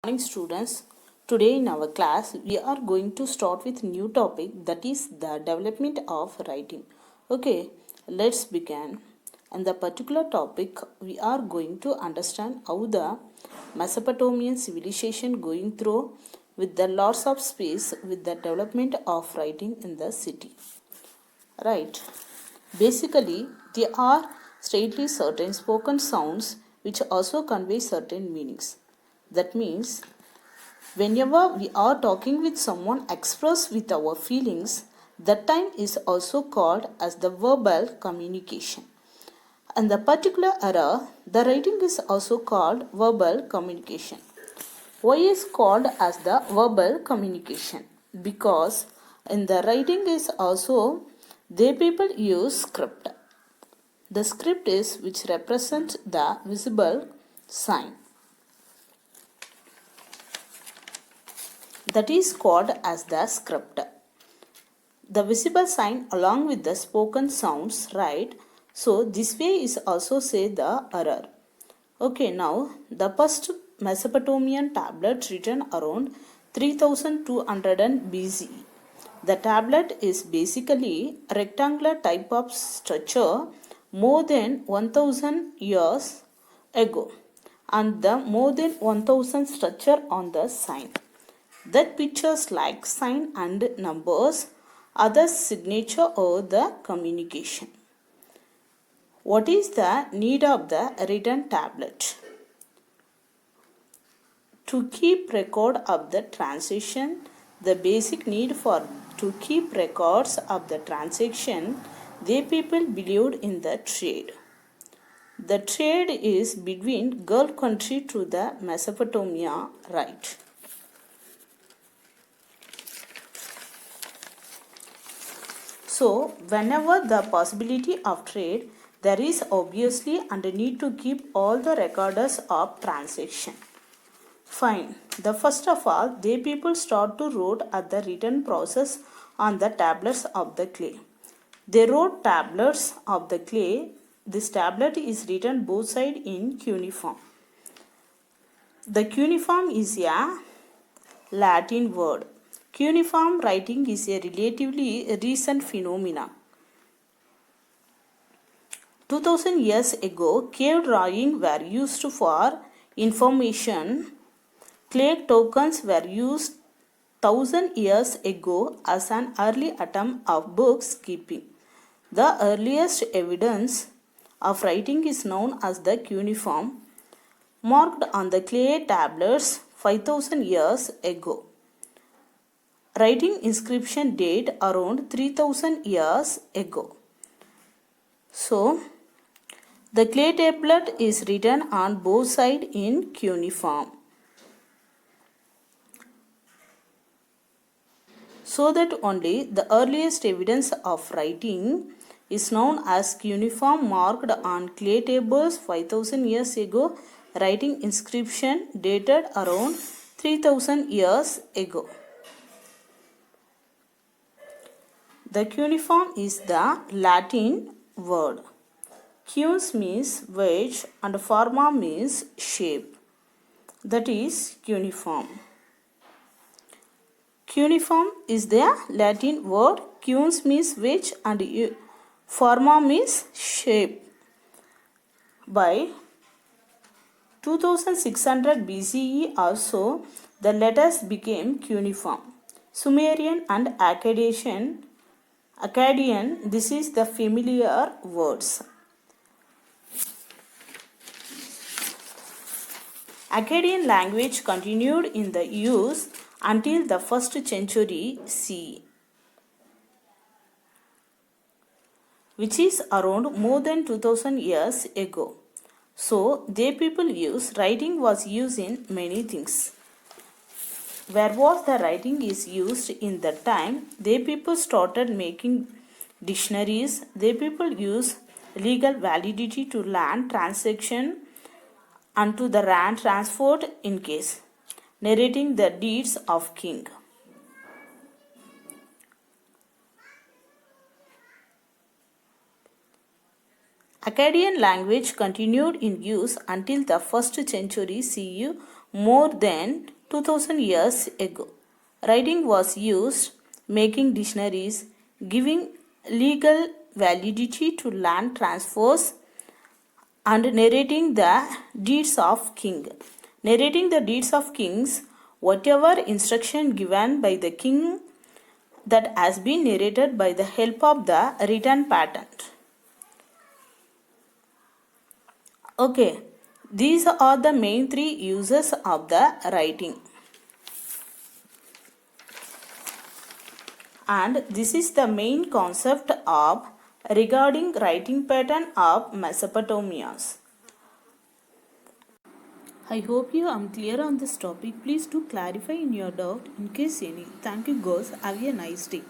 Morning students. Today in our class we are going to start with new topic, that is the development of writing. Okay, let's begin. And the particular topic we are going to understand how the Mesopotamian civilization going through with the loss of space with the development of writing in the city. Right. Basically, there are straightly certain spoken sounds which also convey certain meanings. That means, whenever we are talking with someone express with our feelings, that time is also called as the verbal communication. And the particular era, the writing is also called verbal communication. Why is called as the verbal communication? Because in the writing is also they people use script. The script is which represents the visible sign. That is called as the script. The visible sign along with the spoken sounds, right? So this way is also say the error. Okay, now the first Mesopotamian tablet written around 3200 BCE. The tablet is basically a rectangular type of structure more than 1000 years ago, and the more than 1000 structure on the sign. That pictures like sign and numbers are the signature or the communication. What is the need of the written tablet? To keep record of the transaction, the basic need for to keep records of the transaction, they people believed in the trade. The trade is between Gulf country to the Mesopotamia, right? So, whenever the possibility of trade, there is obviously and need to keep all the records of transaction. Fine. The first of all, they people start to write at the written process on the tablets of the clay. They wrote tablets of the clay. This tablet is written both sides in cuneiform. The cuneiform is a Latin word. Cuneiform writing is a relatively recent phenomenon. 2000 years ago, cave drawings were used for information. Clay tokens were used 1000 years ago as an early attempt of books keeping. The earliest evidence of writing is known as the cuneiform, marked on the clay tablets 5000 years ago. Writing inscription date around 3000 years ago. So, the clay tablet is written on both sides in cuneiform. So that only the earliest evidence of writing is known as cuneiform, marked on clay tables 5000 years ago, writing inscription dated around 3000 years ago. The cuneiform is the Latin word. Cunes means wedge and forma means shape. That is cuneiform. Cuneiform is the Latin word. Cunes means wedge and forma means shape. By 2600 BCE also, the letters became cuneiform. Sumerian and Akkadian, this is the familiar words. Akkadian language continued in the use until the 1st century CE, which is around more than 2000 years ago. So, they people use, writing was used in many things. Where was the writing is used in that time? They people started making dictionaries. They people use legal validity to land transaction and to the land transport in case, narrating the deeds of king. Akkadian language continued in use until the 1st century CE, more than 2000 years ago. Writing was used making dictionaries, giving legal validity to land transfers, and narrating the deeds of king. Narrating the deeds of kings, whatever instruction given by the king that has been narrated by the help of the written pattern. Okay, these are the main three uses of the writing. And this is the main concept of regarding writing pattern of Mesopotamians. I hope you are clear on this topic. Please do clarify in your doubt in case any. Thank you, girls. Have a nice day.